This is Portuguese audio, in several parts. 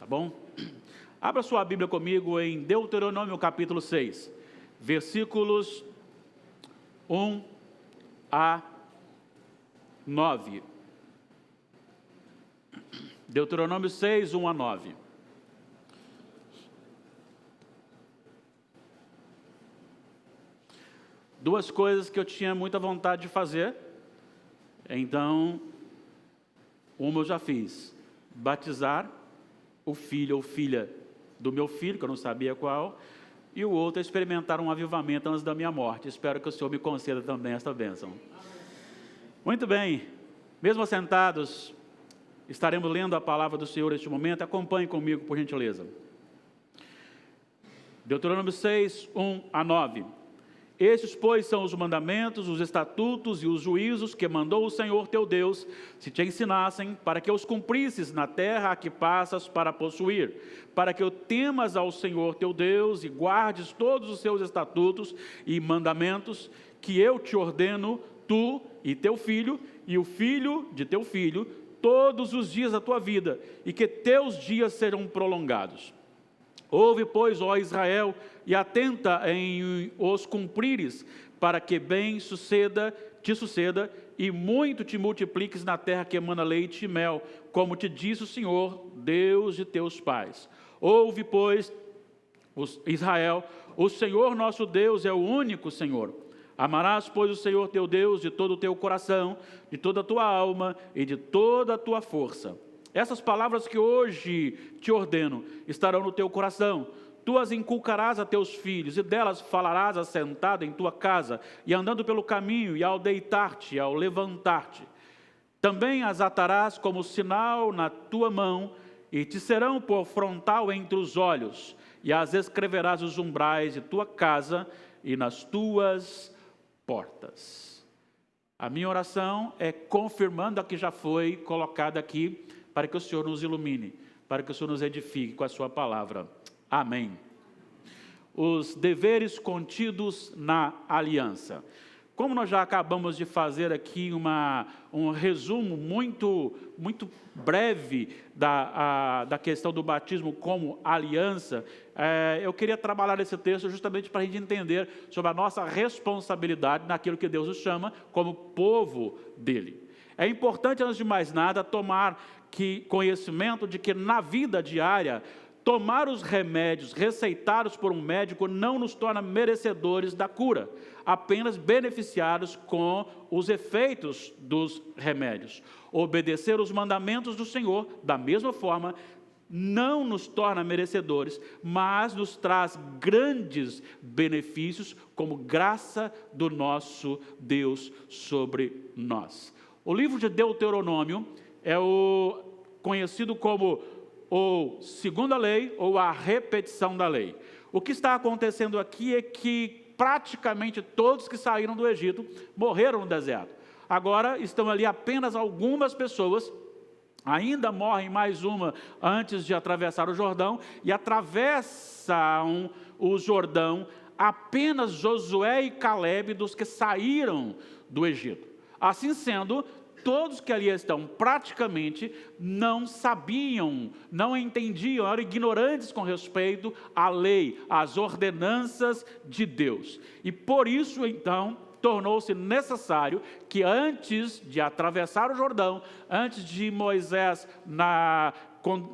bom? Abra sua Bíblia comigo em Deuteronômio capítulo 6, versículos 1 a 9. Deuteronômio 6, 1 a 9. Duas coisas que eu tinha muita vontade de fazer, então, uma eu já fiz: batizar o filho ou filha do meu filho, que eu não sabia qual, e o outro é experimentar um avivamento antes da minha morte. Espero que o Senhor me conceda também esta bênção. Muito bem, mesmo assentados, estaremos lendo a palavra do Senhor neste momento. Acompanhe comigo, por gentileza. Deuteronômio 6, 1 a 9. Estes, pois, são os mandamentos, os estatutos e os juízos que mandou o Senhor teu Deus, se te ensinassem, para que os cumprisses na terra a que passas para possuir, para que o temas ao Senhor teu Deus e guardes todos os seus estatutos e mandamentos, que eu te ordeno, tu e teu filho, e o filho de teu filho, todos os dias da tua vida, e que teus dias serão prolongados. Ouve, pois, ó Israel, e atenta em os cumprires, para que bem te suceda, e muito te multipliques na terra que emana leite e mel, como te disse o Senhor, Deus de teus pais. Ouve, pois, Israel, o Senhor nosso Deus é o único Senhor. Amarás, pois, o Senhor teu Deus de todo o teu coração, de toda a tua alma e de toda a tua força. Essas palavras que hoje te ordeno estarão no teu coração. Tu as inculcarás a teus filhos, e delas falarás assentado em tua casa, e andando pelo caminho, e ao deitar-te, e ao levantar-te. Também as atarás como sinal na tua mão, e te serão por frontal entre os olhos, e as escreverás nos umbrais de tua casa e nas tuas portas. A minha oração é confirmando a que já foi colocada aqui, para que o Senhor nos ilumine, para que o Senhor nos edifique com a sua palavra. Amém. Os deveres contidos na aliança. Como nós já acabamos de fazer aqui um resumo muito breve da questão do batismo como aliança, eu queria trabalhar esse texto justamente para a gente entender sobre a nossa responsabilidade naquilo que Deus nos chama como povo dele. É importante, antes de mais nada, tomar conhecimento de que na vida diária, tomar os remédios receitados por um médico não nos torna merecedores da cura, apenas beneficiados com os efeitos dos remédios. Obedecer os mandamentos do Senhor, da mesma forma, não nos torna merecedores, mas nos traz grandes benefícios como graça do nosso Deus sobre nós. O livro de Deuteronômio é conhecido como ou segunda lei, ou a repetição da lei. O que está acontecendo aqui é que praticamente todos que saíram do Egito morreram no deserto. Agora estão ali apenas algumas pessoas, ainda morrem mais uma antes de atravessar o Jordão, e atravessam o Jordão apenas Josué e Calebe dos que saíram do Egito. Assim sendo, todos que ali estão praticamente não sabiam, não entendiam, eram ignorantes com respeito à lei, às ordenanças de Deus. E por isso, então, tornou-se necessário que antes de atravessar o Jordão, antes de Moisés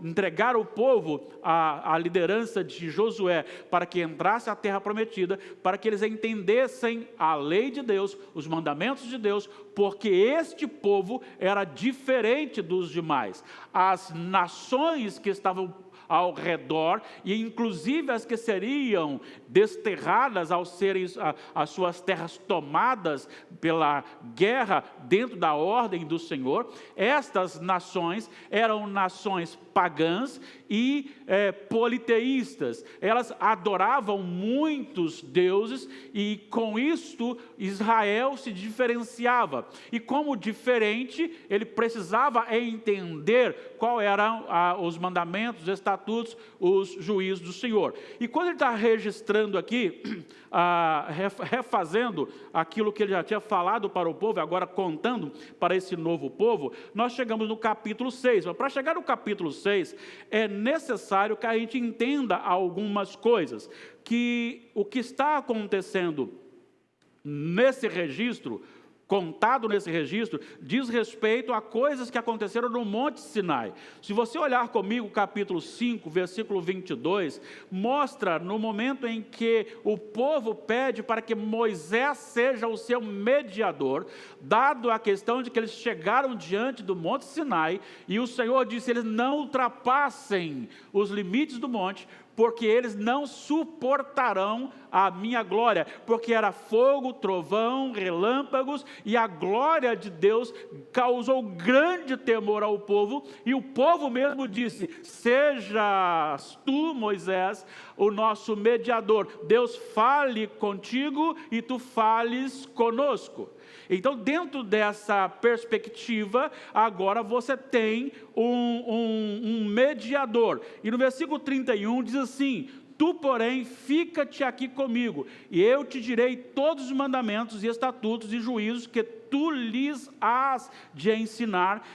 entregar o povo à liderança de Josué para que entrasse à terra prometida, para que eles entendessem a lei de Deus, os mandamentos de Deus, porque este povo era diferente dos demais. As nações que estavam ao redor, e inclusive as que seriam desterradas ao serem as suas terras tomadas pela guerra dentro da ordem do Senhor, estas nações eram nações pagãs e politeístas. Elas adoravam muitos deuses e com isto Israel se diferenciava. E como diferente, ele precisava entender qual eram os mandamentos, os estatutos, os juízos do Senhor. E quando ele está registrando aqui, refazendo aquilo que ele já tinha falado para o povo, agora contando para esse novo povo, nós chegamos no capítulo 6. Mas para chegar no capítulo 6, 6, é necessário que a gente entenda algumas coisas, que o que está acontecendo nesse registro, contado nesse registro, diz respeito a coisas que aconteceram no Monte Sinai. Se você olhar comigo, capítulo 5, versículo 22, mostra no momento em que o povo pede para que Moisés seja o seu mediador, dado a questão de que eles chegaram diante do Monte Sinai, e o Senhor disse, eles não ultrapassem os limites do monte, porque eles não suportarão a minha glória, porque era fogo, trovão, relâmpagos, e a glória de Deus causou grande temor ao povo, e o povo mesmo disse, sejas tu, Moisés, o nosso mediador, Deus fale contigo e tu fales conosco. Então, dentro dessa perspectiva, agora você tem um mediador. E no versículo 31 diz assim, tu, porém, fica-te aqui comigo, e eu te direi todos os mandamentos e estatutos e juízos que tu lhes hás de ensinar,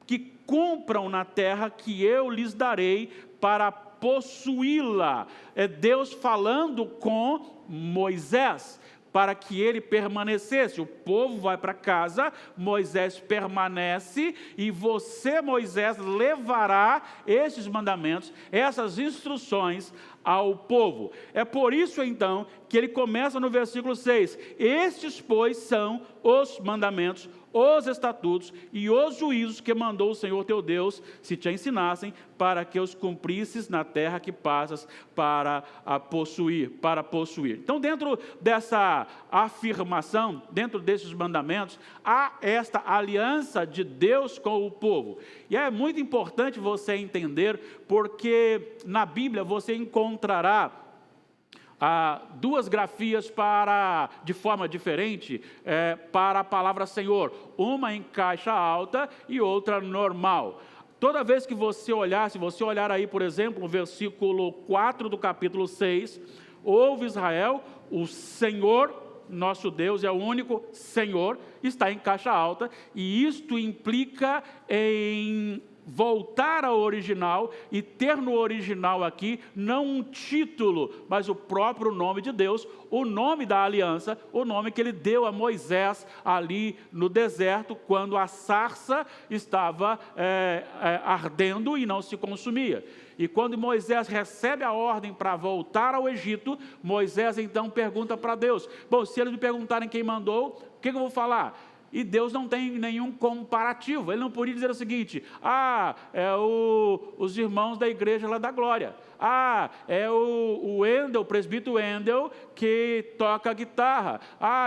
que cumpram na terra que eu lhes darei para possuí-la. É Deus falando com Moisés, para que ele permanecesse. O povo vai para casa, Moisés permanece, e você, Moisés, levará esses mandamentos, essas instruções ao povo. É por isso, então, que ele começa no versículo 6, estes, pois, são os mandamentos, os estatutos e os juízos que mandou o Senhor teu Deus, se te ensinassem, para que os cumprisses na terra que passas para possuir. Então, dentro dessa afirmação, dentro desses mandamentos, há esta aliança de Deus com o povo. E é muito importante você entender, porque na Bíblia você encontrará duas grafias de forma diferente para a palavra Senhor, uma em caixa alta e outra normal. Toda vez que você olhar, se você olhar aí, por exemplo, no versículo 4 do capítulo 6, ouve Israel, o Senhor, nosso Deus é o único Senhor, está em caixa alta, e isto implica em voltar ao original e ter no original aqui, não um título, mas o próprio nome de Deus, o nome da aliança, o nome que ele deu a Moisés ali no deserto, quando a sarça estava ardendo e não se consumia. E quando Moisés recebe a ordem para voltar ao Egito, Moisés então pergunta para Deus, bom, se eles me perguntarem quem mandou, o que eu vou falar? E Deus não tem nenhum comparativo, ele não podia dizer o seguinte, os irmãos da igreja lá da Glória, é o Wendel, o presbítero Wendel, que toca a guitarra,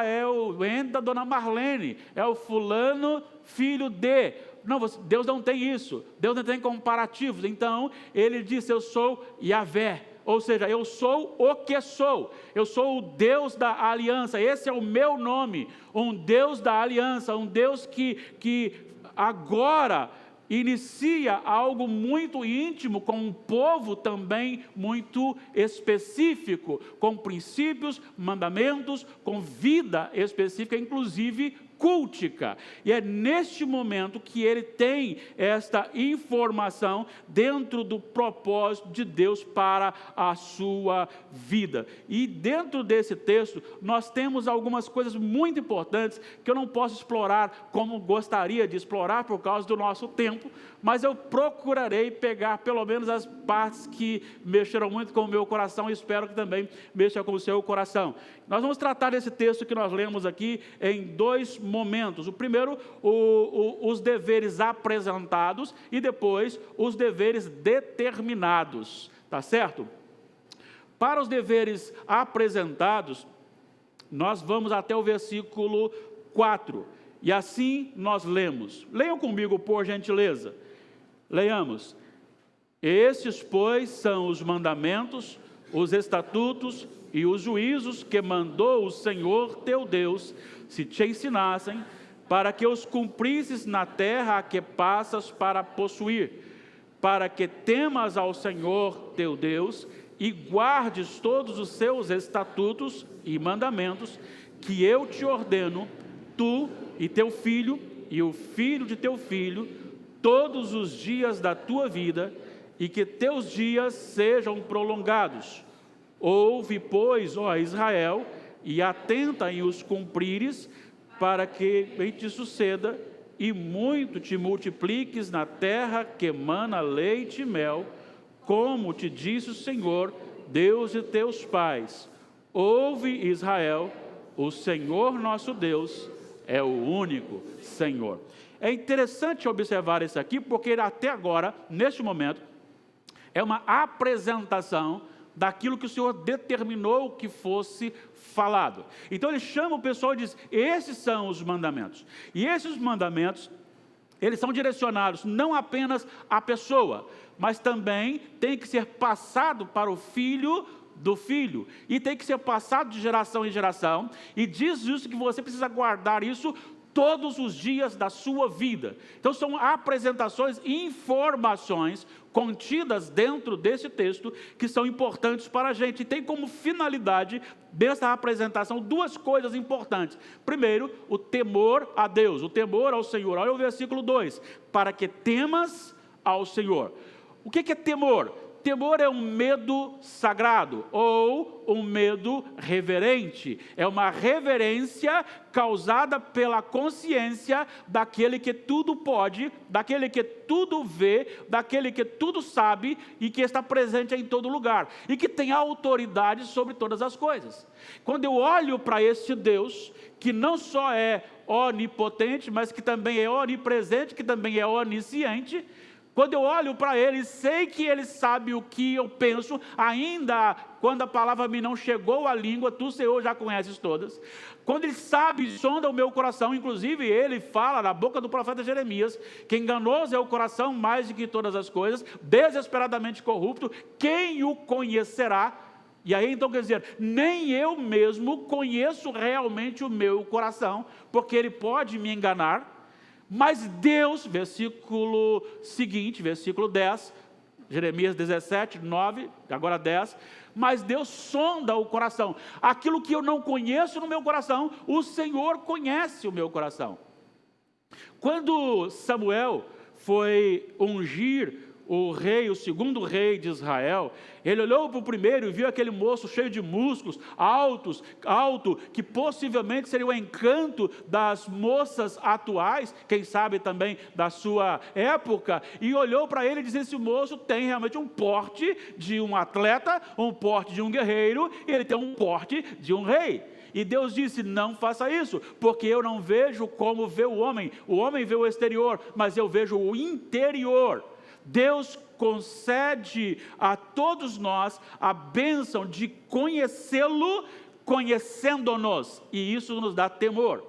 é o Wendel da dona Marlene, é o fulano, filho de... Não, Deus não tem isso, Deus não tem comparativos. Então ele disse, eu sou Yahvé, ou seja, eu sou o que sou, eu sou o Deus da aliança, esse é o meu nome, um Deus da aliança, um Deus que agora inicia algo muito íntimo com um povo também muito específico, com princípios, mandamentos, com vida específica, inclusive cultica. E é neste momento que ele tem esta informação dentro do propósito de Deus para a sua vida. E dentro desse texto, nós temos algumas coisas muito importantes que eu não posso explorar como gostaria de explorar por causa do nosso tempo, mas eu procurarei pegar pelo menos as partes que mexeram muito com o meu coração e espero que também mexa com o seu coração. Nós vamos tratar desse texto que nós lemos aqui em dois momentos. O primeiro, os deveres apresentados e depois os deveres determinados, tá certo? Para os deveres apresentados, nós vamos até o versículo 4, e assim nós lemos. Leiam comigo, por gentileza. Leiamos. Estes, pois, são os mandamentos, os estatutos e os juízos que mandou o Senhor teu Deus, se te ensinassem, para que os cumprisses na terra a que passas para possuir, para que temas ao Senhor teu Deus e guardes todos os seus estatutos e mandamentos, que eu te ordeno, tu e teu filho, e o filho de teu filho, todos os dias da tua vida, e que teus dias sejam prolongados. Ouve, pois, ó Israel, e atenta em os cumprires, para que bem te suceda, e muito te multipliques na terra que emana leite e mel, como te disse o Senhor, Deus de teus pais. Ouve, Israel, o Senhor nosso Deus é o único Senhor. É interessante observar isso aqui, porque até agora, neste momento, é uma apresentação daquilo que o Senhor determinou que fosse falado. Então ele chama o pessoal e diz: esses são os mandamentos. E esses mandamentos, eles são direcionados não apenas à pessoa, mas também tem que ser passado para o filho do filho, e tem que ser passado de geração em geração, e diz isso que você precisa guardar isso todos os dias da sua vida. Então são apresentações e informações contidas dentro desse texto que são importantes para a gente. E tem como finalidade dessa apresentação duas coisas importantes. Primeiro, o temor a Deus, o temor ao Senhor. Olha o versículo 2: para que temas ao Senhor. O que é temor? Temor é um medo sagrado ou um medo reverente. É uma reverência causada pela consciência daquele que tudo pode, daquele que tudo vê, daquele que tudo sabe e que está presente em todo lugar e que tem autoridade sobre todas as coisas. Quando eu olho para este Deus, que não só é onipotente, mas que também é onipresente, que também é onisciente, quando eu olho para Ele, sei que Ele sabe o que eu penso, ainda quando a palavra me não chegou à língua, Tu, Senhor, já conheces todas. Quando Ele sabe, sonda o meu coração, inclusive Ele fala na boca do profeta Jeremias, que enganoso é o coração mais do que todas as coisas, desesperadamente corrupto, quem o conhecerá? E aí então quer dizer, nem eu mesmo conheço realmente o meu coração, porque ele pode me enganar. Mas Deus, versículo seguinte, versículo 10, Jeremias 17, 9, agora 10, mas Deus sonda o coração. Aquilo que eu não conheço no meu coração, o Senhor conhece o meu coração. Quando Samuel foi ungir o rei, o segundo rei de Israel, ele olhou para o primeiro e viu aquele moço cheio de músculos, alto, que possivelmente seria o encanto das moças atuais, quem sabe também da sua época, e olhou para ele e disse: esse moço tem realmente um porte de um atleta, um porte de um guerreiro, e ele tem um porte de um rei. E Deus disse: não faça isso, porque eu não vejo como vê o homem vê o exterior, mas eu vejo o interior. Deus concede a todos nós a bênção de conhecê-lo, conhecendo-nos, e isso nos dá temor.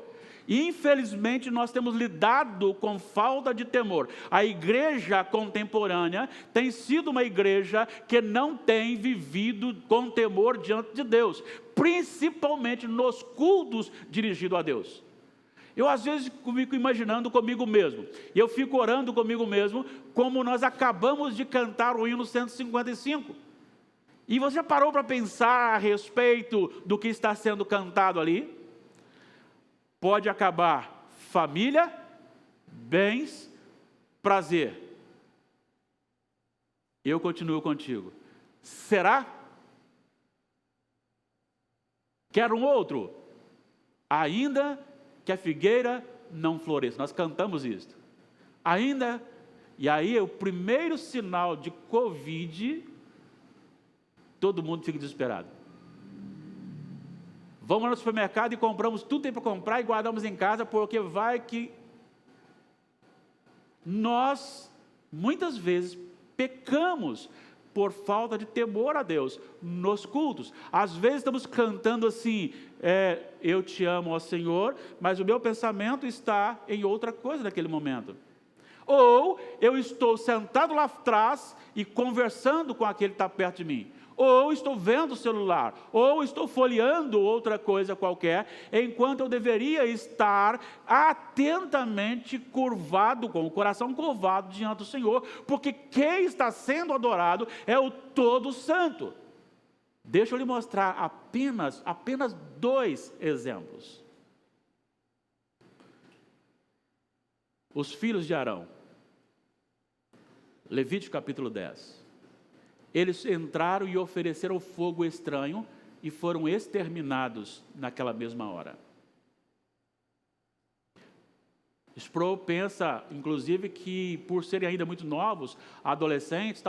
E infelizmente nós temos lidado com falta de temor. A igreja contemporânea tem sido uma igreja que não tem vivido com temor diante de Deus, principalmente nos cultos dirigidos a Deus. Eu às vezes fico imaginando comigo mesmo, e eu fico orando comigo mesmo, como nós acabamos de cantar o hino 155. E você já parou para pensar a respeito do que está sendo cantado ali? Pode acabar família, bens, prazer. Eu continuo contigo. Será? Quer um outro? Ainda que a figueira não floresça. Nós cantamos isso. Ainda, e aí o primeiro sinal de Covid, todo mundo fica desesperado. Vamos no supermercado e compramos tudo que tem para comprar e guardamos em casa, porque vai que nós, muitas vezes, pecamos por falta de temor a Deus nos cultos. Às vezes estamos cantando assim, eu te amo, ó Senhor, mas o meu pensamento está em outra coisa naquele momento. Ou eu estou sentado lá atrás e conversando com aquele que está perto de mim. Ou estou vendo o celular, ou estou folheando outra coisa qualquer, enquanto eu deveria estar atentamente curvado, com o coração curvado diante do Senhor, porque quem está sendo adorado é o Todo Santo. Deixa eu lhe mostrar apenas 2 exemplos. Os filhos de Arão. Levítico capítulo 10. Eles entraram e ofereceram fogo estranho e foram exterminados naquela mesma hora. Sproul pensa, inclusive, que por serem ainda muito novos, adolescentes,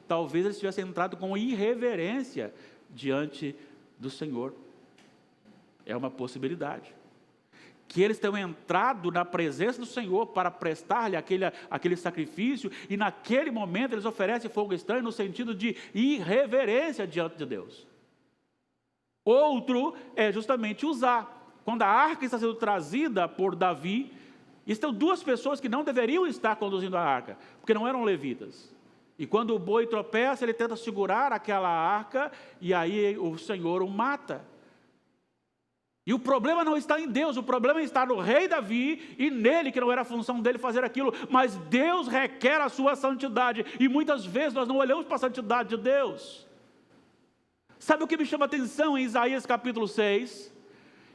talvez eles tivessem entrado com irreverência diante do Senhor. É uma possibilidade. Que eles tenham entrado na presença do Senhor para prestar-lhe aquele sacrifício, e naquele momento eles oferecem fogo estranho no sentido de irreverência diante de Deus. Outro é justamente usar. Quando a arca está sendo trazida por Davi, estão duas pessoas que não deveriam estar conduzindo a arca, porque não eram levitas. E quando o boi tropeça, ele tenta segurar aquela arca, e aí o Senhor o mata. E o problema não está em Deus, o problema está no rei Davi e nele, que não era a função dele fazer aquilo, mas Deus requer a sua santidade, e muitas vezes nós não olhamos para a santidade de Deus. Sabe o que me chama a atenção em Isaías capítulo 6?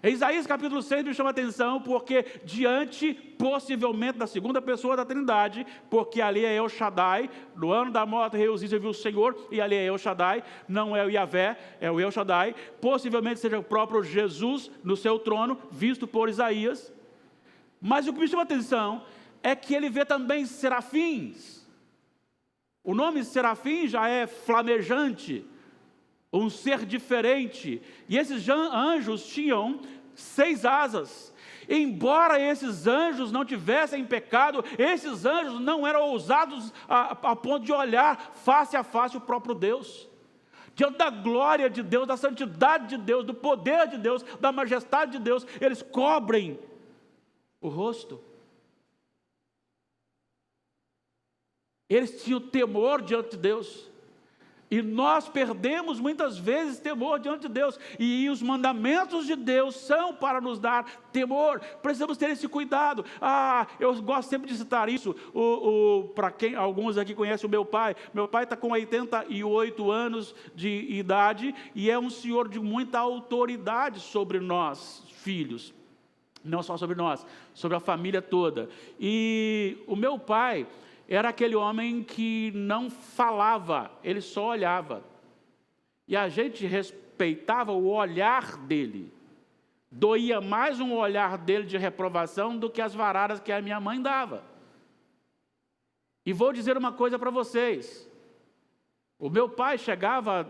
Em Isaías capítulo 6 me chama a atenção porque diante, possivelmente, da segunda pessoa da Trindade, porque ali é El Shaddai, no ano da morte do rei Uzias viu o Senhor, e ali é El Shaddai, não é o Yahvé, é o El Shaddai, possivelmente seja o próprio Jesus no seu trono, visto por Isaías. Mas o que me chama a atenção é que ele vê também serafins. O nome serafim já é flamejante, um ser diferente, e esses anjos tinham 6 asas. Embora esses anjos não tivessem pecado, esses anjos não eram ousados a ponto de olhar face a face o próprio Deus. Diante da glória de Deus, da santidade de Deus, do poder de Deus, da majestade de Deus, eles cobrem o rosto. Eles tinham temor diante de Deus. E nós perdemos muitas vezes temor diante de Deus. E os mandamentos de Deus são para nos dar temor. Precisamos ter esse cuidado. Eu gosto sempre de citar isso. Para quem alguns aqui conhecem o meu pai. Meu pai está com 88 anos de idade e é um senhor de muita autoridade sobre nós, filhos. Não só sobre nós, sobre a família toda. E o meu pai era aquele homem que não falava, ele só olhava. E a gente respeitava o olhar dele. Doía mais um olhar dele de reprovação do que as varadas que a minha mãe dava. E vou dizer uma coisa para vocês. O meu pai chegava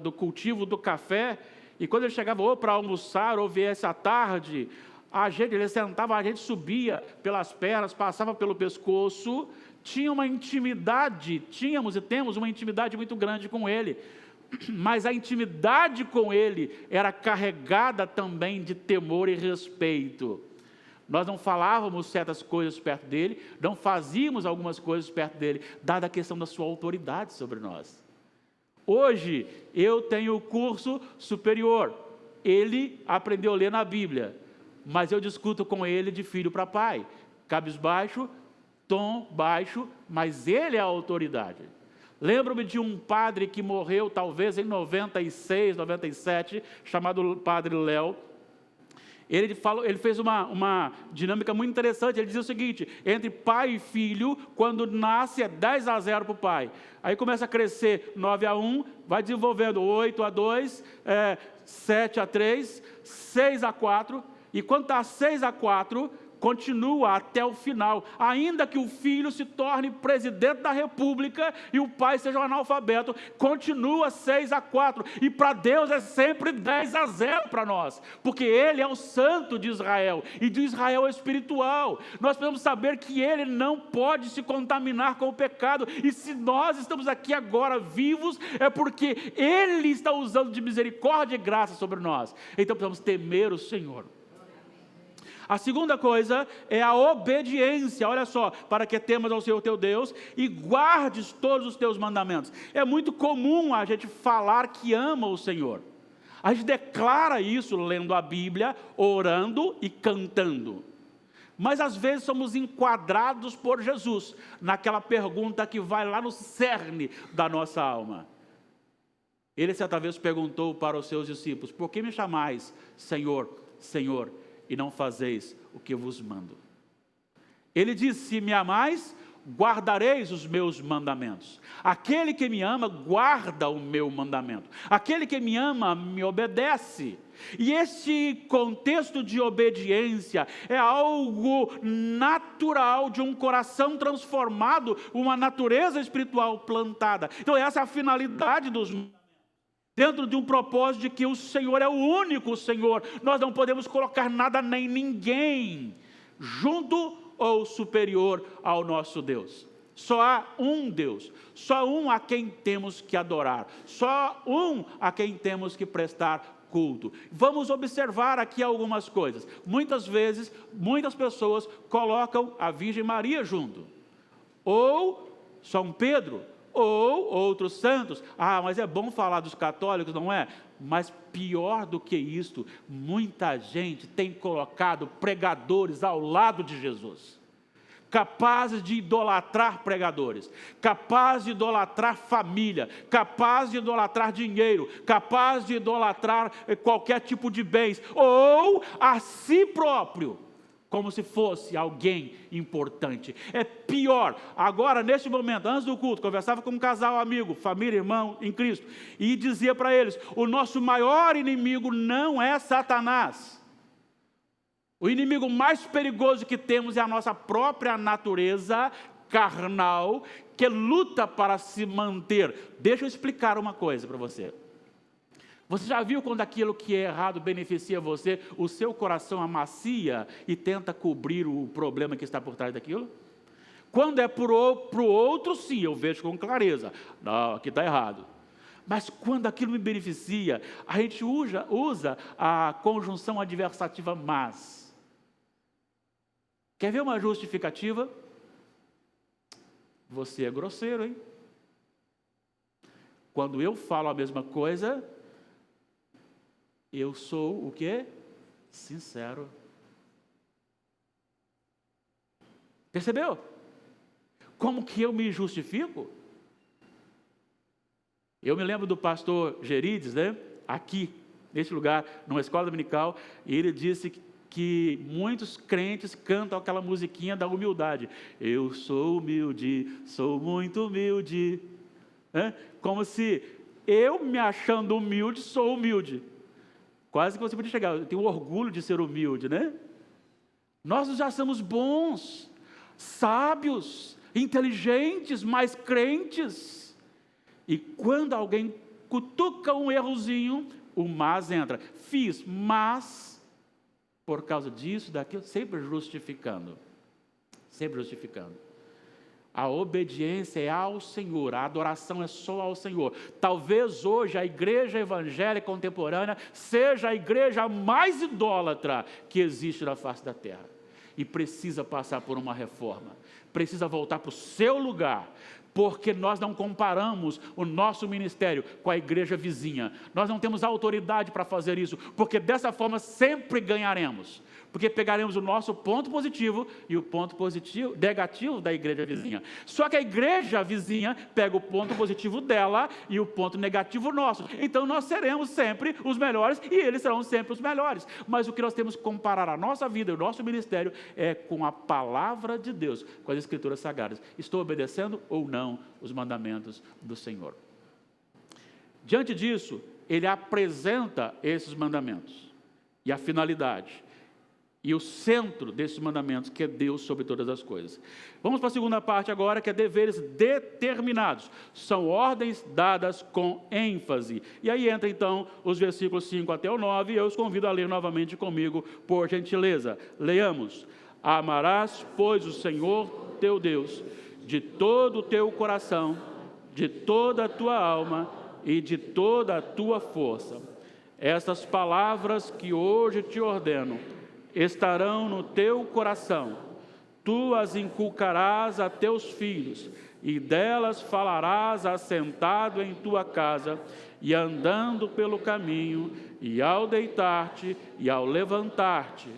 do cultivo do café, e quando ele chegava ou para almoçar ou viesse à tarde, ele sentava, a gente subia pelas pernas, passava pelo pescoço, tinha uma intimidade, tínhamos e temos uma intimidade muito grande com ele, mas a intimidade com ele era carregada também de temor e respeito. Nós não falávamos certas coisas perto dele, não fazíamos algumas coisas perto dele, dada a questão da sua autoridade sobre nós. Hoje, eu tenho o curso superior, ele aprendeu a ler na Bíblia, mas eu discuto com ele de filho para pai, cabisbaixo, tom baixo, mas ele é a autoridade. Lembro-me de um padre que morreu talvez em 96, 97, chamado Padre Léo. Ele fez uma dinâmica muito interessante. Ele dizia o seguinte: entre pai e filho, quando nasce é 10-0 para o pai, aí começa a crescer 9-1, vai desenvolvendo 8-2, 7-3, 6-4, e quando está 6-4, continua até o final, ainda que o filho se torne presidente da república e o pai seja um analfabeto, continua 6-4, e para Deus é sempre 10-0 para nós, porque Ele é o santo de Israel, e de Israel espiritual. Nós precisamos saber que Ele não pode se contaminar com o pecado, e se nós estamos aqui agora vivos, é porque Ele está usando de misericórdia e graça sobre nós. Então precisamos temer o Senhor. A segunda coisa é a obediência. Olha só: para que temas ao Senhor teu Deus e guardes todos os teus mandamentos. É muito comum a gente falar que ama o Senhor. A gente declara isso lendo a Bíblia, orando e cantando. Mas às vezes somos enquadrados por Jesus naquela pergunta que vai lá no cerne da nossa alma. Ele certa vez perguntou para os seus discípulos: por que me chamais Senhor, Senhor, e não fazeis o que eu vos mando? Ele diz: se me amais, guardareis os meus mandamentos. Aquele que me ama, guarda o meu mandamento. Aquele que me ama, me obedece. E esse contexto de obediência é algo natural de um coração transformado, uma natureza espiritual plantada. Então essa é a finalidade dos mandamentos. Dentro de um propósito de que o Senhor é o único Senhor. Nós não podemos colocar nada nem ninguém junto ou superior ao nosso Deus. Só há um Deus, só um a quem temos que adorar, só um a quem temos que prestar culto. Vamos observar aqui algumas coisas. Muitas vezes, muitas pessoas colocam a Virgem Maria junto, ou São Pedro, ou outros santos. Mas é bom falar dos católicos, não é? Mas pior do que isto, muita gente tem colocado pregadores ao lado de Jesus, capazes de idolatrar pregadores, capazes de idolatrar família, capazes de idolatrar dinheiro, capazes de idolatrar qualquer tipo de bens, ou a si próprio, como se fosse alguém importante. É pior. Agora, neste momento, antes do culto, conversava com um casal amigo, família, irmão em Cristo, e dizia para eles: o nosso maior inimigo não é Satanás. O inimigo mais perigoso que temos é a nossa própria natureza carnal, que luta para se manter. Deixa eu explicar uma coisa para você. Você já viu quando aquilo que é errado beneficia você, o seu coração amacia e tenta cobrir o problema que está por trás daquilo? Quando é para o outro, sim, eu vejo com clareza. Não, aqui está errado. Mas quando aquilo me beneficia, a gente usa a conjunção adversativa mas. Quer ver uma justificativa? Você é grosseiro, hein? Quando eu falo a mesma coisa, eu sou o quê? Sincero. Percebeu? Como que eu me justifico? Eu me lembro do pastor Gerides, né? Aqui, neste lugar, numa escola dominical, e ele disse que muitos crentes cantam aquela musiquinha da humildade. Eu sou humilde, sou muito humilde. Como se eu me achando humilde, sou humilde. Quase que você podia chegar, eu tenho orgulho de ser humilde, né? Nós já somos bons, sábios, inteligentes, mais crentes. E quando alguém cutuca um errozinho, o mas entra. Fiz, mas, por causa disso, daquilo, sempre justificando. Sempre justificando. A obediência é ao Senhor, a adoração é só ao Senhor. Talvez hoje a igreja evangélica contemporânea seja a igreja mais idólatra que existe na face da terra. E precisa passar por uma reforma. Precisa voltar para o seu lugar. Porque nós não comparamos o nosso ministério com a igreja vizinha. Nós não temos autoridade para fazer isso, porque dessa forma sempre ganharemos. Porque pegaremos o nosso ponto positivo e o ponto positivo, negativo da igreja vizinha. Só que a igreja vizinha pega o ponto positivo dela e o ponto negativo nosso. Então nós seremos sempre os melhores e eles serão sempre os melhores. Mas o que nós temos que comparar a nossa vida e o nosso ministério é com a palavra de Deus, com as escrituras sagradas. Estou obedecendo ou não os mandamentos do Senhor? Diante disso, ele apresenta esses mandamentos e a finalidade. E o centro desses mandamentos, que é Deus sobre todas as coisas. Vamos para a segunda parte agora, que é deveres determinados. São ordens dadas com ênfase. E aí entra então os versículos 5 até o 9, e eu os convido a ler novamente comigo, por gentileza. Leiamos. Amarás, pois, o Senhor teu Deus, de todo o teu coração, de toda a tua alma e de toda a tua força. Estas palavras que hoje te ordeno estarão no teu coração, tu as inculcarás a teus filhos, e delas falarás assentado em tua casa, e andando pelo caminho, e ao deitar-te, e ao levantar-te.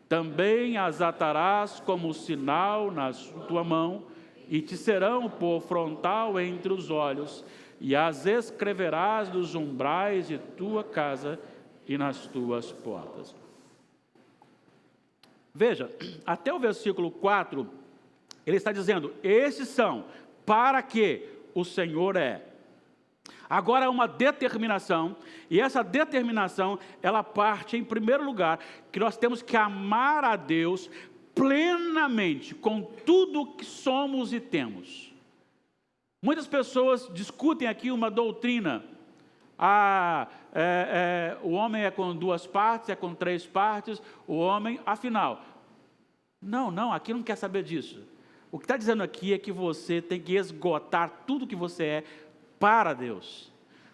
Também as atarás como sinal na tua mão, e te serão por frontal entre os olhos, e as escreverás nos umbrais de tua casa e nas tuas portas. Veja, até o versículo 4, Ele está dizendo, esses são para que o Senhor é. Agora é uma determinação, e essa determinação, ela parte em primeiro lugar, que nós temos que amar a Deus plenamente, com tudo que somos e temos. Muitas pessoas discutem aqui uma doutrina, o homem é com 2 partes, é com 3 partes, o homem, afinal. Não, aqui não quer saber disso. O que está dizendo aqui é que você tem que esgotar tudo que você é para Deus.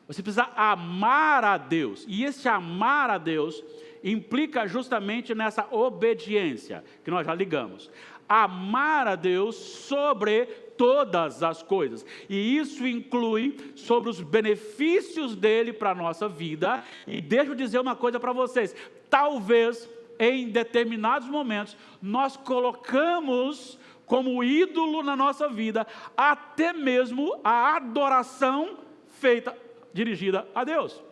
Você precisa amar a Deus, e esse amar a Deus implica justamente nessa obediência, que nós já ligamos. Amar a Deus sobre todas as coisas, e isso inclui sobre os benefícios dele para a nossa vida. E deixa eu dizer uma coisa para vocês, talvez em determinados momentos nós colocamos como ídolo na nossa vida até mesmo a adoração dirigida a Deus.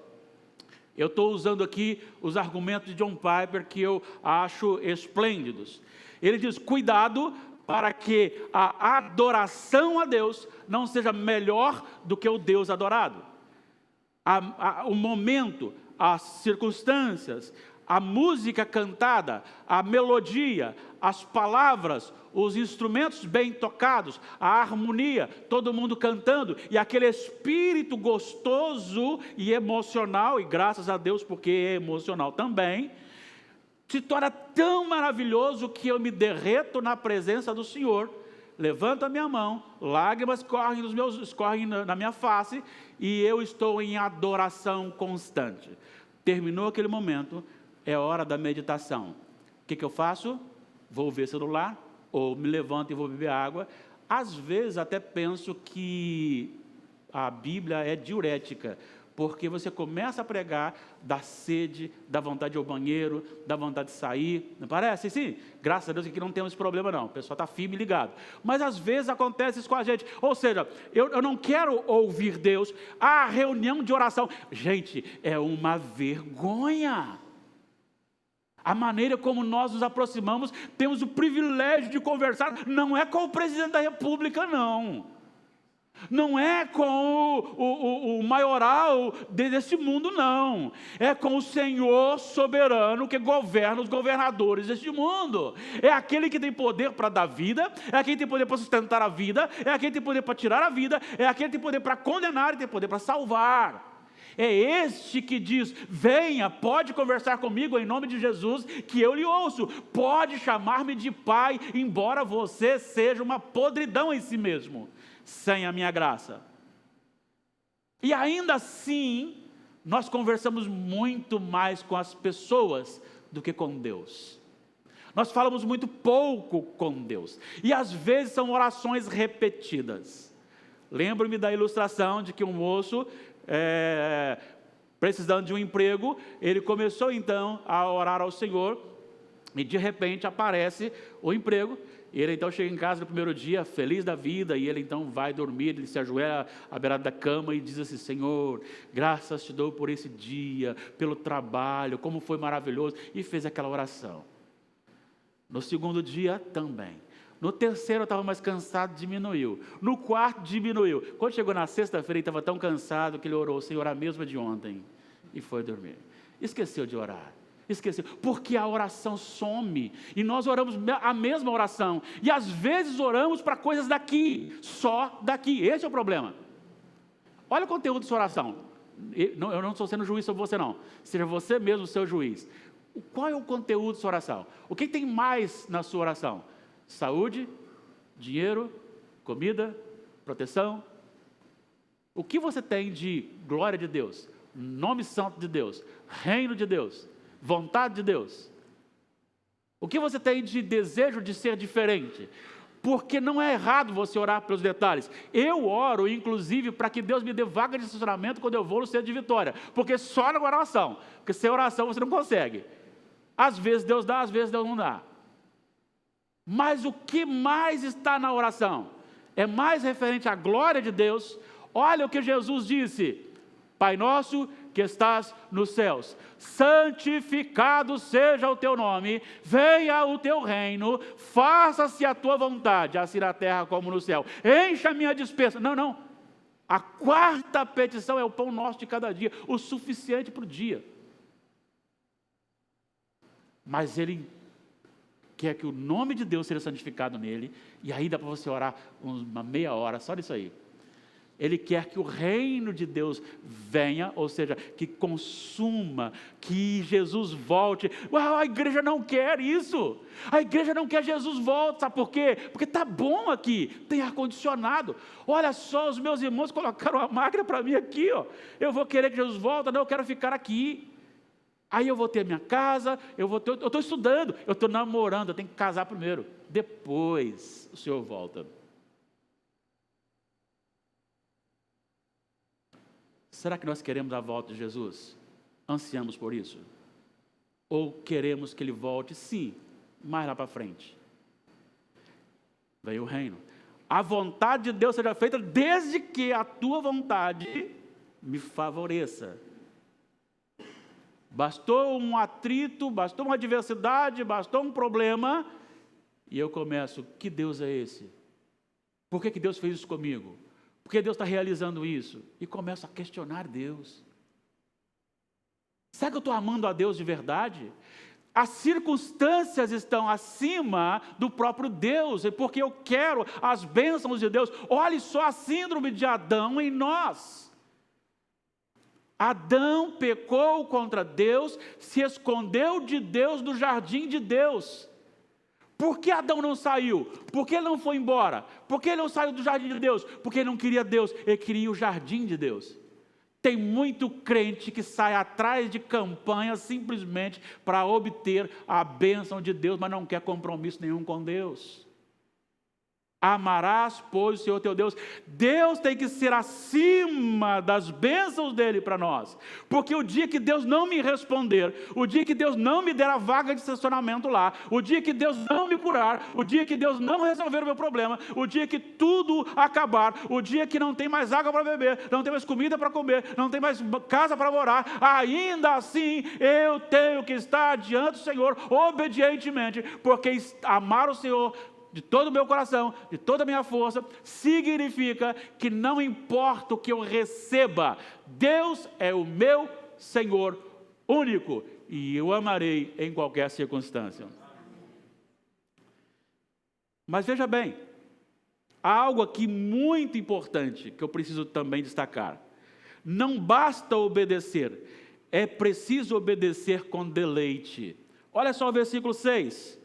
Eu estou usando aqui os argumentos de John Piper que eu acho esplêndidos. Ele diz, cuidado para que a adoração a Deus não seja melhor do que o Deus adorado. O momento, as circunstâncias, a música cantada, a melodia, as palavras, os instrumentos bem tocados, a harmonia, todo mundo cantando, e aquele espírito gostoso e emocional, e graças a Deus porque é emocional também, se torna tão maravilhoso que eu me derreto na presença do Senhor, levanto a minha mão, lágrimas escorrem na minha face, e eu estou em adoração constante. Terminou aquele momento, é hora da meditação. O que eu faço? Vou ver celular, ou me levanto e vou beber água. Às vezes até penso que a Bíblia é diurética, porque você começa a pregar, dá sede, dá vontade de ir ao banheiro, dá vontade de sair, não parece? Sim, graças a Deus que aqui não temos esse problema não, o pessoal está firme e ligado. Mas às vezes acontece isso com a gente, ou seja, eu não quero ouvir Deus, a reunião de oração, gente, é uma vergonha. A maneira como nós nos aproximamos, temos o privilégio de conversar, não é com o presidente da república não. Não é com o maioral desse mundo, não. É com o Senhor soberano que governa os governadores deste mundo. É aquele que tem poder para dar vida, é aquele que tem poder para sustentar a vida, é aquele que tem poder para tirar a vida, é aquele que tem poder para condenar e tem poder para salvar. É este que diz, venha, pode conversar comigo em nome de Jesus, que eu lhe ouço. Pode chamar-me de pai, embora você seja uma podridão em si mesmo, sem a minha graça. E ainda assim, nós conversamos muito mais com as pessoas do que com Deus. Nós falamos muito pouco com Deus. E às vezes são orações repetidas. Lembro-me da ilustração de que um moço, precisando de um emprego, ele começou então a orar ao Senhor, e de repente aparece o emprego. E ele então chega em casa no primeiro dia, feliz da vida, e ele então vai dormir, ele se ajoelha à beirada da cama e diz assim, Senhor, graças te dou por esse dia, pelo trabalho, como foi maravilhoso, e fez aquela oração. No segundo dia também. No terceiro eu estava mais cansado, diminuiu. No quarto diminuiu. Quando chegou na sexta-feira ele estava tão cansado que ele orou, Senhor, a mesma de ontem, e foi dormir. Esqueceu de orar. Esqueceu, porque a oração some, e nós oramos a mesma oração, e às vezes oramos para coisas daqui, só daqui, esse é o problema. Olha o conteúdo da sua oração, eu não estou sendo juiz sobre você não, seja você mesmo o seu juiz. Qual é o conteúdo da sua oração? O que tem mais na sua oração? Saúde, dinheiro, comida, proteção? O que você tem de glória de Deus, nome santo de Deus, reino de Deus, vontade de Deus? O que você tem de desejo de ser diferente? Porque não é errado você orar pelos detalhes. Eu oro, inclusive, para que Deus me dê vaga de estacionamento quando eu vou no centro de Vitória. Porque só na oração. Porque sem oração você não consegue. Às vezes Deus dá, às vezes Deus não dá. Mas o que mais está na oração? É mais referente à glória de Deus. Olha o que Jesus disse. Pai nosso que estás nos céus, santificado seja o teu nome, venha o teu reino, faça-se a tua vontade, assim na terra como no céu. Encha a minha despensa. Não. A quarta petição é o pão nosso de cada dia, o suficiente para o dia. Mas ele quer que o nome de Deus seja santificado nele, e aí dá para você orar uma meia hora só disso aí. Ele quer que o reino de Deus venha, ou seja, que consuma, que Jesus volte. Uau, a igreja não quer isso. A igreja não quer Jesus volte, sabe por quê? Porque está bom aqui, tem ar-condicionado. Olha só, os meus irmãos colocaram a máquina para mim aqui, ó. Eu vou querer que Jesus volte? Não, eu quero ficar aqui. Aí eu vou ter minha casa, eu estou estudando, eu estou namorando, eu tenho que casar primeiro. Depois o Senhor volta. Será que nós queremos a volta de Jesus? Ansiamos por isso? Ou queremos que Ele volte, sim, mais lá para frente? Veio o reino. A vontade de Deus seja feita desde que a tua vontade me favoreça. Bastou um atrito, bastou uma adversidade, bastou um problema, e eu começo, que Deus é esse? Por que Deus fez isso comigo? Por que Deus está realizando isso? E começo a questionar Deus. Será que eu estou amando a Deus de verdade? As circunstâncias estão acima do próprio Deus, porque eu quero as bênçãos de Deus. Olhe só a síndrome de Adão em nós. Adão pecou contra Deus, se escondeu de Deus no jardim de Deus. Por que Adão não saiu? Por que ele não foi embora? Por que ele não saiu do jardim de Deus? Porque ele não queria Deus, ele queria o jardim de Deus. Tem muito crente que sai atrás de campanhas simplesmente para obter a bênção de Deus, mas não quer compromisso nenhum com Deus. Amarás, pois, o Senhor teu Deus. Deus tem que ser acima das bênçãos dele para nós. Porque o dia que Deus não me responder, o dia que Deus não me der a vaga de estacionamento lá, o dia que Deus não me curar, o dia que Deus não resolver o meu problema, o dia que tudo acabar, o dia que não tem mais água para beber, não tem mais comida para comer, não tem mais casa para morar, ainda assim eu tenho que estar diante do Senhor obedientemente, porque amar o Senhor de todo o meu coração, de toda a minha força, significa que não importa o que eu receba, Deus é o meu Senhor único, e eu amarei em qualquer circunstância. Mas veja bem, há algo aqui muito importante que eu preciso também destacar. Não basta obedecer, é preciso obedecer com deleite. Olha só o versículo 6.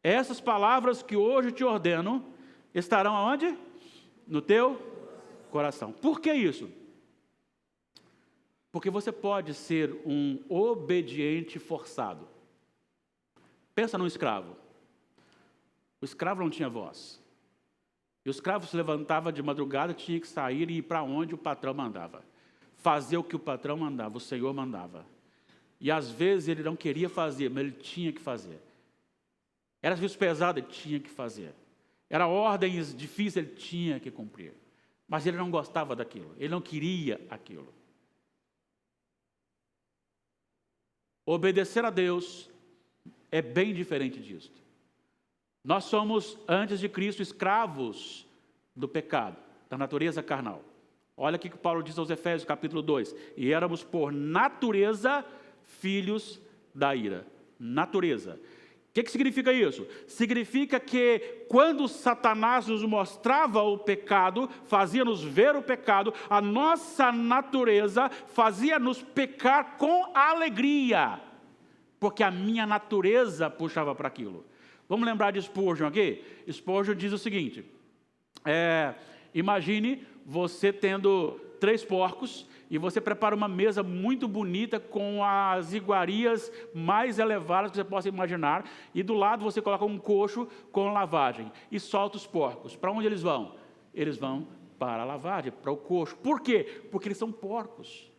Essas palavras que hoje te ordeno estarão aonde? No teu coração. Por que isso? Porque você pode ser um obediente forçado. Pensa num escravo. O escravo não tinha voz. E o escravo se levantava de madrugada, tinha que sair e ir para onde o patrão mandava. Fazer o que o patrão mandava, o Senhor mandava. E às vezes ele não queria fazer, mas ele tinha que fazer. Era serviço pesado, ele tinha que fazer. Era ordens difíceis, ele tinha que cumprir. Mas ele não gostava daquilo, ele não queria aquilo. Obedecer a Deus é bem diferente disso. Nós somos, antes de Cristo, escravos do pecado, da natureza carnal. Olha aqui que Paulo diz aos Efésios, capítulo 2. E éramos, por natureza, filhos da ira. Natureza. O que significa isso? Significa que quando Satanás nos mostrava o pecado, fazia-nos ver o pecado, a nossa natureza fazia-nos pecar com alegria, porque a minha natureza puxava para aquilo. Vamos lembrar de Spurgeon aqui? Spurgeon diz o seguinte, imagine você tendo 3 porcos, e você prepara uma mesa muito bonita com as iguarias mais elevadas que você possa imaginar, e do lado você coloca um coxo com lavagem e solta os porcos. Para onde eles vão? Eles vão para a lavagem, para o coxo. Por quê? Porque eles são porcos.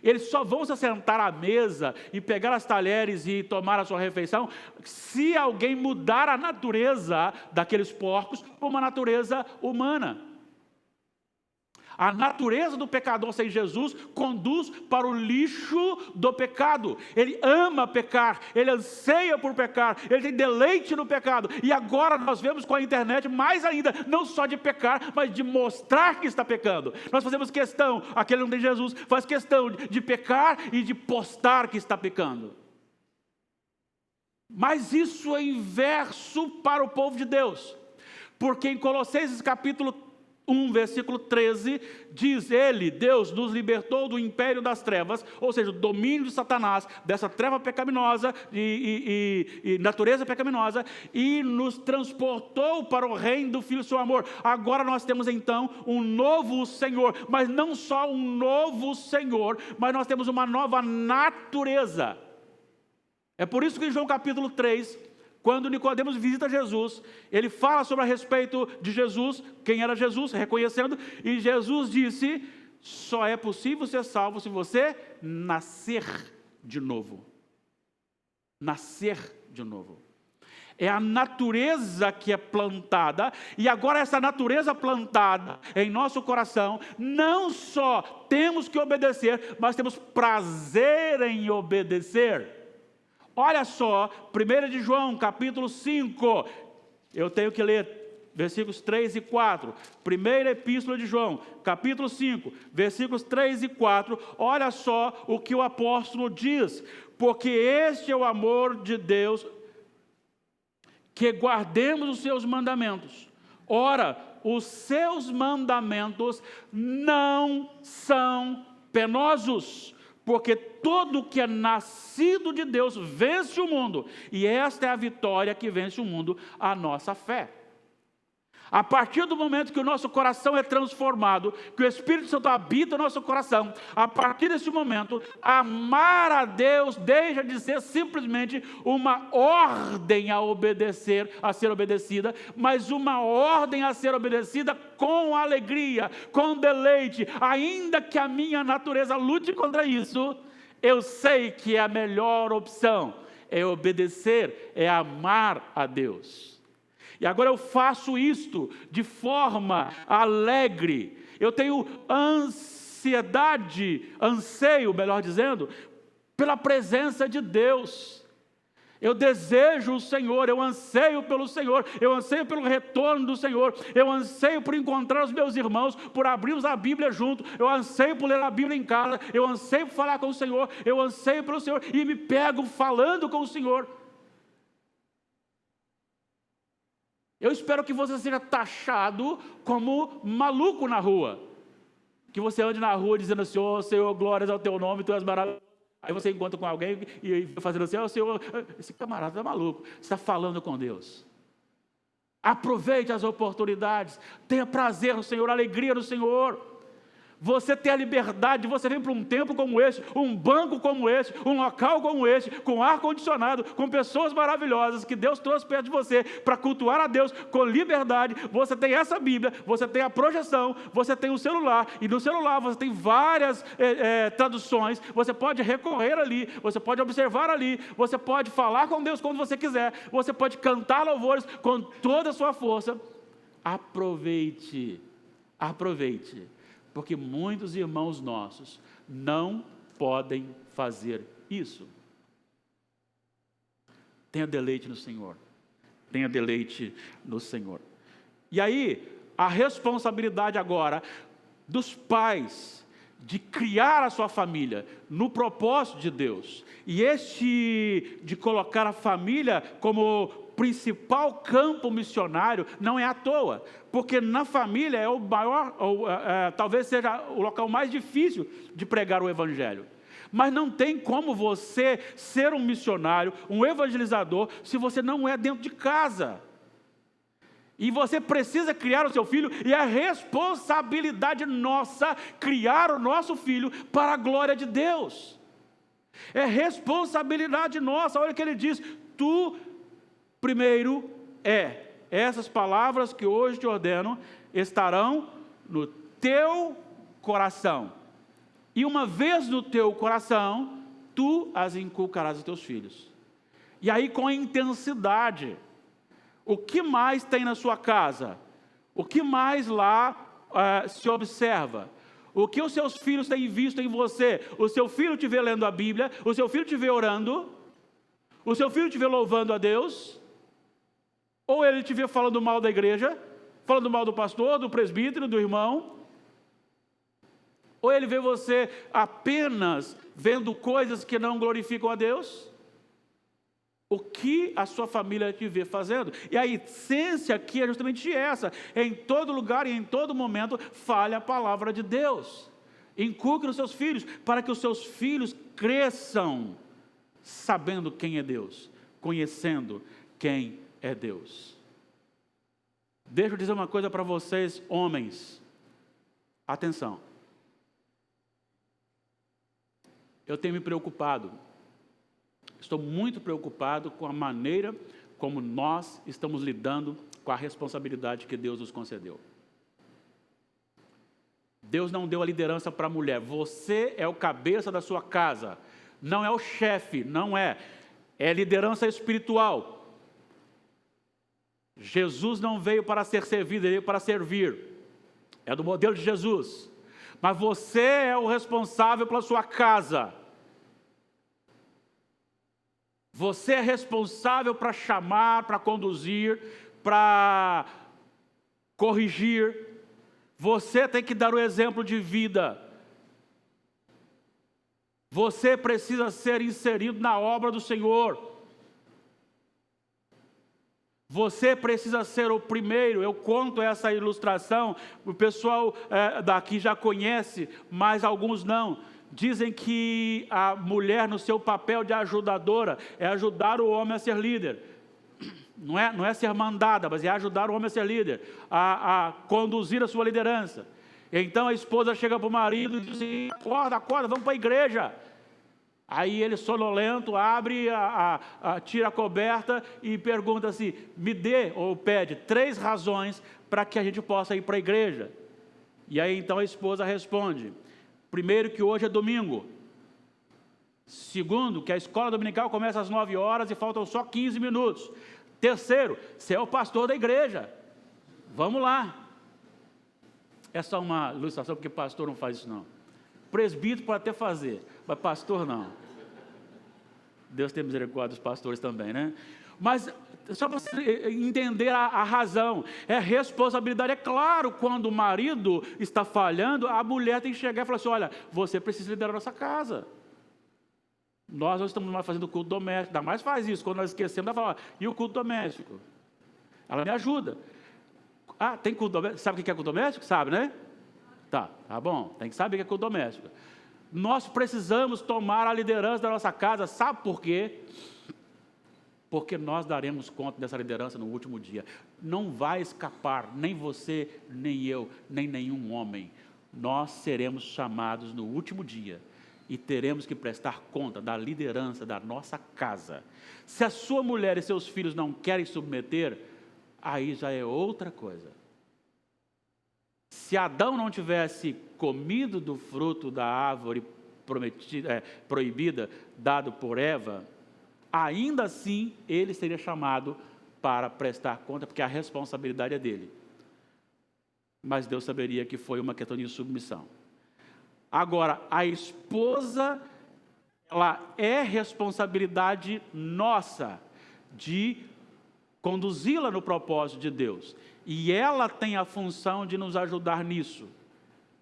Eles só vão se assentar à mesa e pegar as talheres e tomar a sua refeição se alguém mudar a natureza daqueles porcos para uma natureza humana. A natureza do pecador sem Jesus conduz para o lixo do pecado. Ele ama pecar, ele anseia por pecar, ele tem deleite no pecado. E agora nós vemos com a internet mais ainda, não só de pecar, mas de mostrar que está pecando. Nós fazemos questão, aquele que não tem Jesus, faz questão de pecar e de postar que está pecando. Mas isso é inverso para o povo de Deus. Porque em Colossenses capítulo 1, versículo 13, diz ele, Deus nos libertou do império das trevas, ou seja, do domínio de Satanás, dessa treva pecaminosa e natureza pecaminosa, e nos transportou para o reino do Filho do seu amor. Agora nós temos então um novo Senhor, mas não só um novo Senhor, mas nós temos uma nova natureza. É por isso que em João capítulo 3, quando Nicodemos visita Jesus, ele fala sobre a respeito de Jesus, quem era Jesus, reconhecendo, e Jesus disse, só é possível ser salvo se você nascer de novo. Nascer de novo. É a natureza que é plantada, e agora essa natureza plantada em nosso coração, não só temos que obedecer, mas temos prazer em obedecer. Olha só, 1 de João, capítulo 5, eu tenho que ler versículos 3 e 4, primeira epístola de João, capítulo 5, versículos 3 e 4, olha só o que o apóstolo diz, porque este é o amor de Deus, que guardemos os seus mandamentos. Ora, os seus mandamentos não são penosos, porque todo que é nascido de Deus vence o mundo, e esta é a vitória que vence o mundo, a nossa fé. A partir do momento que o nosso coração é transformado, que o Espírito Santo habita no nosso coração, a partir desse momento, amar a Deus deixa de ser simplesmente uma ordem a obedecer, a ser obedecida, mas uma ordem a ser obedecida com alegria, com deleite, ainda que a minha natureza lute contra isso, eu sei que a melhor opção é obedecer, é amar a Deus. E agora eu faço isto de forma alegre. Eu tenho anseio, melhor dizendo, pela presença de Deus. Eu desejo o Senhor, eu anseio pelo Senhor, eu anseio pelo retorno do Senhor, eu anseio por encontrar os meus irmãos, por abrirmos a Bíblia junto, eu anseio por ler a Bíblia em casa, eu anseio por falar com o Senhor, eu anseio pelo Senhor e me pego falando com o Senhor. Eu espero que você seja taxado como maluco na rua. Que você ande na rua dizendo assim, oh, Senhor, glórias ao teu nome, tu és maravilhoso. Aí você encontra com alguém e fazendo assim, oh, Senhor, esse camarada está maluco. Você está falando com Deus. Aproveite as oportunidades. Tenha prazer no Senhor, alegria no Senhor. Você tem a liberdade, você vem para um templo como esse, um banco como esse, um local como esse, com ar-condicionado, com pessoas maravilhosas que Deus trouxe perto de você para cultuar a Deus com liberdade. Você tem essa Bíblia, você tem a projeção, você tem o celular, e no celular você tem várias traduções, você pode recorrer ali, você pode observar ali, você pode falar com Deus quando você quiser, você pode cantar louvores com toda a sua força. Aproveite, porque muitos irmãos nossos não podem fazer isso. Tenha deleite no Senhor. Tenha deleite no Senhor. E aí, a responsabilidade agora dos pais de criar a sua família no propósito de Deus. E de colocar a família como principal campo missionário não é à toa, porque na família é o maior, talvez seja o local mais difícil de pregar o Evangelho. Mas não tem como você ser um missionário, um evangelizador, se você não é dentro de casa. E você precisa criar o seu filho, e é responsabilidade nossa criar o nosso filho para a glória de Deus. É responsabilidade nossa. Olha o que ele diz: tu primeiro essas palavras que hoje te ordeno estarão no teu coração. E uma vez no teu coração, tu as inculcarás aos teus filhos. E aí com intensidade. O que mais tem na sua casa? O que mais lá se observa? O que os seus filhos têm visto em você? O seu filho te vê lendo a Bíblia? O seu filho te vê orando? O seu filho te vê louvando a Deus? Ou ele te vê falando mal da igreja? Falando mal do pastor, do presbítero, do irmão? Ou ele vê você apenas vendo coisas que não glorificam a Deus? O que a sua família te vê fazendo? E a essência aqui é justamente essa. Em todo lugar e em todo momento, fale a palavra de Deus. Inculque nos seus filhos, para que os seus filhos cresçam sabendo quem é Deus, conhecendo quem é Deus. Deixa eu dizer uma coisa para vocês, homens. Atenção. Eu tenho me preocupado. Estou muito preocupado com a maneira como nós estamos lidando com a responsabilidade que Deus nos concedeu. Deus não deu a liderança para a mulher. Você é o cabeça da sua casa. Não é o chefe, não é. É liderança espiritual. Jesus não veio para ser servido, ele veio para servir. É do modelo de Jesus. Mas você é o responsável pela sua casa. Você é responsável para chamar, para conduzir, para corrigir. Você tem que dar o exemplo de vida. Você precisa ser inserido na obra do Senhor. Você precisa ser o primeiro. Eu conto essa ilustração, o pessoal daqui já conhece, mas alguns não. Dizem que a mulher, no seu papel de ajudadora, é ajudar o homem a ser líder. Não é ser mandada, mas é ajudar o homem a ser líder, a conduzir a sua liderança. Então a esposa chega para o marido e diz assim: acorda, vamos para a igreja. Aí ele, sonolento, abre, tira a coberta e pergunta assim: me dê, ou pede, 3 razões para que a gente possa ir para a igreja. E aí então a esposa responde: primeiro, que hoje é domingo. Segundo, que a escola dominical começa às 9 horas e faltam só 15 minutos. Terceiro, você é o pastor da igreja. Vamos lá. É só uma ilustração, porque pastor não faz isso não. Presbítero pode até fazer, mas pastor não. Deus tem misericórdia dos pastores também, né? Mas só para você entender a razão, é responsabilidade. É claro, quando o marido está falhando, a mulher tem que chegar e falar assim: olha, você precisa liderar a nossa casa. Nós não estamos mais fazendo culto doméstico, ainda mais faz isso, quando nós esquecemos, ela fala: e o culto doméstico? Ela me ajuda. Ah, tem culto doméstico? Sabe o que é culto doméstico? Sabe, né? Tá bom, tem que saber o que é culto doméstico. Nós precisamos tomar a liderança da nossa casa, sabe por quê? Porque nós daremos conta dessa liderança no último dia. Não vai escapar, nem você, nem eu, nem nenhum homem. Nós seremos chamados no último dia e teremos que prestar conta da liderança da nossa casa. Se a sua mulher e seus filhos não querem submeter, aí já é outra coisa. Se Adão não tivesse comido do fruto da árvore proibida, dado por Eva, ainda assim ele seria chamado para prestar conta, porque a responsabilidade é dele. Mas Deus saberia que foi uma questão de submissão. Agora, a esposa, ela é responsabilidade nossa de conduzi-la no propósito de Deus. E ela tem a função de nos ajudar nisso,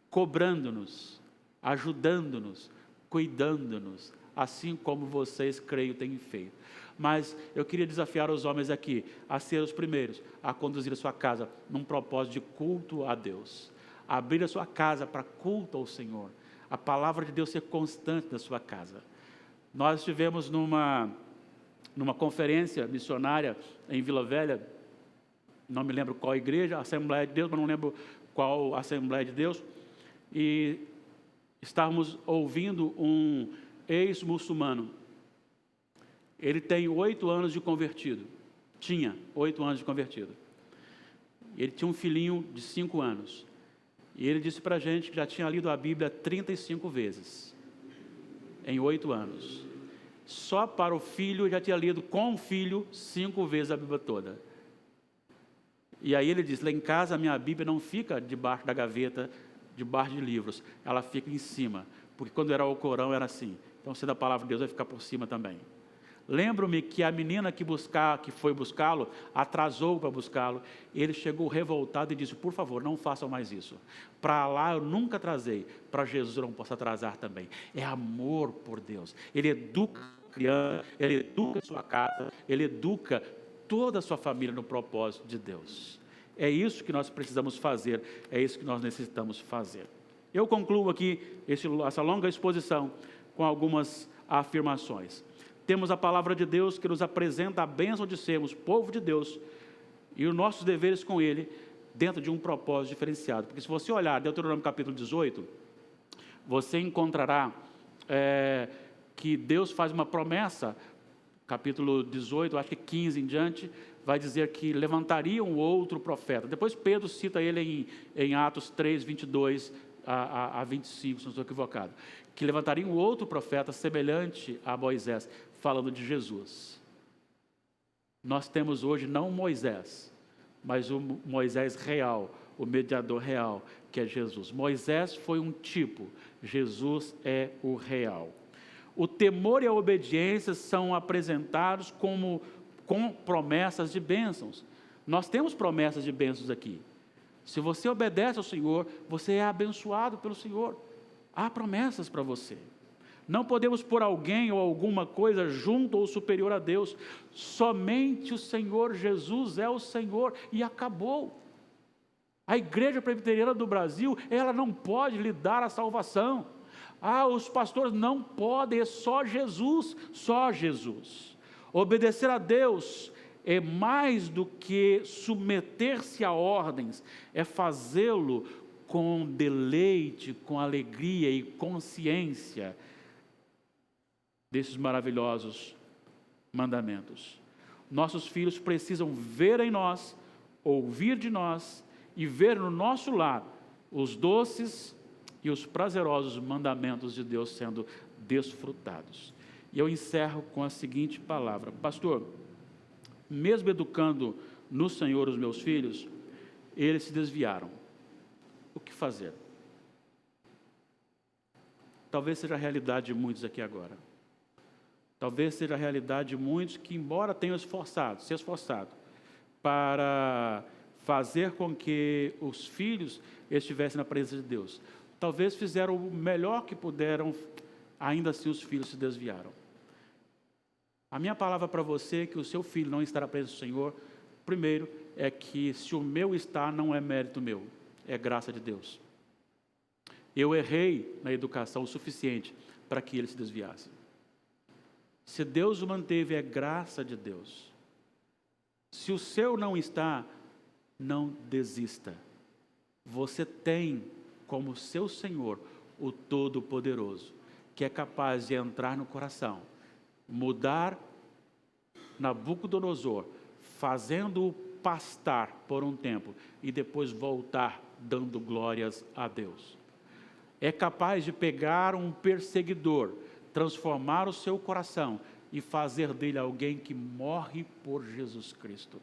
cobrando-nos, ajudando-nos, cuidando-nos, assim como vocês, creio, têm feito. Mas eu queria desafiar os homens aqui a ser os primeiros a conduzir a sua casa num propósito de culto a Deus. Abrir a sua casa para culto ao Senhor. A palavra de Deus ser constante na sua casa. Nós estivemos numa conferência missionária em Vila Velha, não me lembro qual igreja, Assembleia de Deus, mas não lembro qual Assembleia de Deus, e estávamos ouvindo um ex-muçulmano. Ele tem 8 anos de convertido, tinha 8 anos de convertido. Ele tinha um filhinho de 5 anos, e ele disse para a gente que já tinha lido a Bíblia 35 vezes, em 8 anos. Só para o filho, já tinha lido com o filho 5 vezes a Bíblia toda. E aí ele diz, lá em casa a minha Bíblia não fica debaixo da gaveta, debaixo de livros, ela fica em cima, porque quando era o Corão era assim. Então, sendo a palavra de Deus, vai ficar por cima também. Lembro-me que a menina que foi buscá-lo, atrasou para buscá-lo, ele chegou revoltado e disse, por favor, não façam mais isso. Para lá eu nunca atrasei, para Jesus eu não posso atrasar também. É amor por Deus. Ele educa a criança, ele educa a sua casa, ele educa toda a sua família no propósito de Deus. É isso que nós precisamos fazer, é isso que nós necessitamos fazer. Eu concluo aqui essa longa exposição com algumas afirmações. Temos a palavra de Deus que nos apresenta a bênção de sermos povo de Deus e os nossos deveres com Ele dentro de um propósito diferenciado. Porque se você olhar Deuteronômio capítulo 18, você encontrará que Deus faz uma promessa, capítulo 18, acho que 15 em diante, vai dizer que levantaria um outro profeta. Depois Pedro cita ele em Atos 3, 22 a 25, se não estou equivocado, que levantaria um outro profeta semelhante a Moisés, falando de Jesus. Nós temos hoje não Moisés, mas o Moisés real, o mediador real, que é Jesus. Moisés foi um tipo, Jesus é o real. O temor e a obediência são apresentados com promessas de bênçãos. Nós temos promessas de bênçãos aqui. Se você obedece ao Senhor, você é abençoado pelo Senhor. Há promessas para você. Não podemos pôr alguém ou alguma coisa junto ou superior a Deus. Somente o Senhor Jesus é o Senhor e acabou. A Igreja Presbiteriana do Brasil, ela não pode lhe dar a salvação. Os pastores não podem, é só Jesus, só Jesus. Obedecer a Deus é mais do que submeter-se a ordens, é fazê-lo com deleite, com alegria e consciência desses maravilhosos mandamentos. Nossos filhos precisam ver em nós, ouvir de nós e ver no nosso lar os doces e os prazerosos mandamentos de Deus sendo desfrutados. E eu encerro com a seguinte palavra: pastor, mesmo educando no Senhor os meus filhos, eles se desviaram. O que fazer? Talvez seja a realidade de muitos aqui agora. Talvez seja a realidade de muitos que, embora tenham se esforçado para fazer com que os filhos estivessem na presença de Deus, talvez fizeram o melhor que puderam, ainda assim os filhos se desviaram. A minha palavra para você é que o seu filho não estará na presença do Senhor, primeiro, é que se o meu está, não é mérito meu, é graça de Deus. Eu errei na educação o suficiente para que ele se desviasse. Se Deus o manteve, é graça de Deus. Se o seu não está, não desista. Você tem como seu Senhor o Todo-Poderoso, que é capaz de entrar no coração, mudar Nabucodonosor, fazendo-o pastar por um tempo e depois voltar dando glórias a Deus. É capaz de pegar um perseguidor, transformar o seu coração e fazer dele alguém que morre por Jesus Cristo.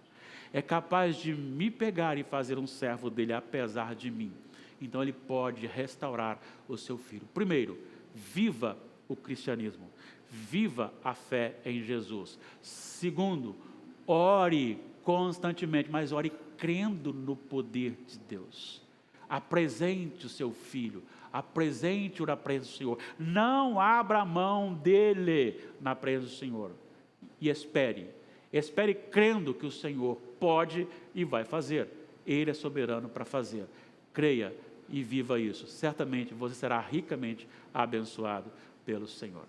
É capaz de me pegar e fazer um servo dele apesar de mim. Então ele pode restaurar o seu filho. Primeiro, viva o cristianismo. Viva a fé em Jesus. Segundo, ore constantemente, mas ore crendo no poder de Deus. Apresente o seu filho, apresente-o na presença do Senhor. Não abra a mão dele na presença do Senhor. E espere crendo que o Senhor pode e vai fazer. Ele é soberano para fazer. Creia e viva isso. Certamente você será ricamente abençoado pelo Senhor.